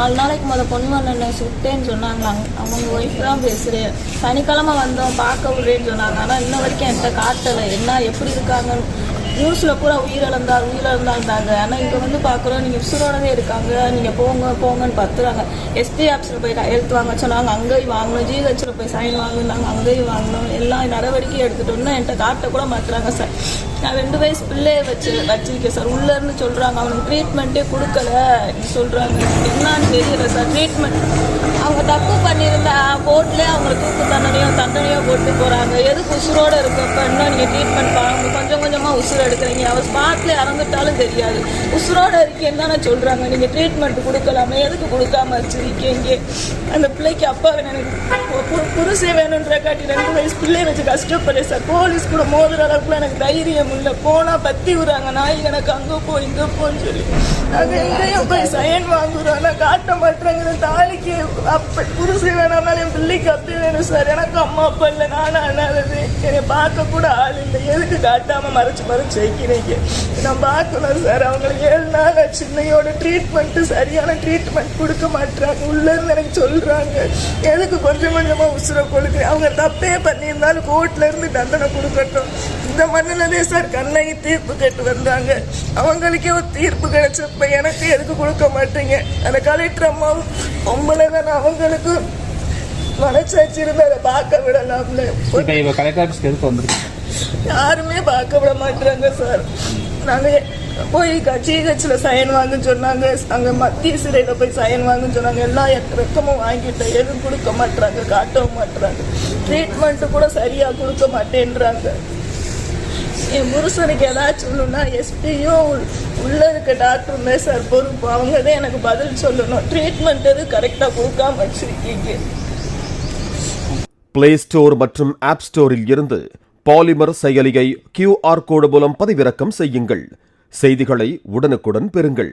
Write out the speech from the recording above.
4 நாளைக்கு பொன்மனனை சுட்டேன்னு சொன்னாங்க. அவங்க ஒய்ஃப் தான் பேசுகிறேன். சனிக்கிழமை வந்தோம் பார்க்க விடுறேன்னு சொன்னாங்க. ஆனால் இன்ன வரைக்கும் என்கிட்ட காட்டலை, என்ன எப்படி இருக்காங்கன்னு. நியூஸில் பூரா உயிரிழந்தாங்க. ஆனால் இங்கே பார்க்குறோம் நீங்கள் உசுரோடவே இருக்காங்க, நீங்கள் போங்கன்னு பத்துறாங்க. எஸ்பி ஆஃபீஸில் போய் கையெழுத்து வாங்க சொன்னாங்க, அங்கேயும் வாங்கணும். ஜிஹெச்சில் போய் சைன் வாங்கினாங்க, அங்கேயும் வாங்கணும். எல்லா நடவடிக்கையும் எடுத்துட்டோம்னா என்கிட்ட காட்டக்கூட மாட்டுறாங்க சார். நான் 2 வயசு பிள்ளையை வச்சிருக்கேன் சார். உள்ளேருந்து சொல்கிறாங்க அவனுக்கு ட்ரீட்மெண்ட்டே கொடுக்கல சொல்கிறாங்க. என்னன்னு தெரியல சார். ட்ரீட்மெண்ட் அவங்க தப்பு பண்ணியிருந்தா கோர்ட்லேயே அவங்க தூக்கு தண்டனையோ போட்டு போகிறாங்க. எதுக்கு உசுரோடு இருக்கப்போ இன்னும் நீங்கள் ட்ரீட்மெண்ட் பாருங்க, கொஞ்சமாக உசுறு எடுக்கிறீங்க. அவர் ஸ்பாட்டில் இறந்துட்டாலும் தெரியாது, உசுரோடு இருக்கேன்னு தானே சொல்கிறாங்க. நீங்கள் ட்ரீட்மெண்ட் கொடுக்கலாமே, எதுக்கு கொடுக்காம வச்சிருக்கீங்க? அந்த பிள்ளைக்கு அப்பா வேணும், புருஷன் வேணுன்ற காட்டி 2 வயசு பிள்ளையை வச்சு கஷ்டப்படுறேன் சார். போலீஸ் கூட மோதுற அளவுக்குலாம் எனக்கு தைரியம் இல்லை. போனால் பற்றி விடுறாங்க, நாய் எனக்கு அங்கே போய் இங்கே போன்னு சொல்லி. நாங்கள் எங்கேயும் போய் சைன் வாங்குறோம், ஆனால் காட்ட மாட்டேறாங்க. தாலிக்கு அப்போ புருஷன் வேணாம்னாலும் என் பிள்ளைக்கு அப்படி வேணும் சார். எனக்கு அம்மா அப்பா இல்லை, நானும் அண்ணாதது. என்னை பார்க்க கூட ஆள் இல்லை, எதுக்கு காட்டாமல் மறைச்சு வைக்கிறீங்க? நான் பார்க்கணும் சார். அவங்களுக்கு 7 நாள் சின்னையோட ட்ரீட்மெண்ட்டு சரியான ட்ரீட்மெண்ட் கொடுக்க மாட்டாங்க. உள்ளேருந்து எனக்கு சொல்கிறாங்க, எதுக்கு கொஞ்சமாக உசுரை கொடுக்குறேன்? அவங்க தப்பே பண்ணியிருந்தாலும் கோர்ட்ல இருந்து தண்டனை கொடுக்கட்டும். இந்த மண்ணிலே சார் கண்ணகி தீர்ப்பு கேட்டு வந்தாங்க. அவங்களுக்கே ஒரு தீர்ப்பு கிடைச்சப்ப எனக்கு எதுக்கு கொடுக்க மாட்டீங்க? அந்த கலெக்டர் அம்மாவும் பொம்பளை தானே, அவங்களுக்கு மனசாட்சி இருந்து அதை பார்க்க விடலாம்ல. யாருமே பார்க்க விட மாட்டாங்க சார். நாங்கள் போய் ஜிஹெச்சில் சைன் வாங்கன்னு சொன்னாங்க, அங்கே மத்திய சிறையில் போய் சைன் வாங்கன்னு சொன்னாங்க. எல்லா ரத்தமும் வாங்கிட்டேன், எதுவும் கொடுக்க மாட்டாங்க, காட்டவும் மாட்டுறாங்க. ட்ரீட்மெண்ட்டு கூட சரியாக கொடுக்க மாட்டேன்றாங்க. என் புருஷனுக்கு ஏதாச்சும் சொல்லணும்னா எஸ்பியும் உள்ளே இருக்க டாக்டரும் தான் சார் பொறுப்பு. அவங்க தான் எனக்கு பதில் சொல்லணும். ட்ரீட்மெண்ட் எது கரெக்டாக கொடுக்காம வச்சிருக்கீங்க. பிளே ஸ்டோர் மற்றும் ஆப் ஸ்டோரில் இருந்து பாலிமர் செயலியை QR கோடு மூலம் பதிவிறக்கம் செய்யுங்கள். செய்திகளை உடனுக்குடன் பெறுங்கள்.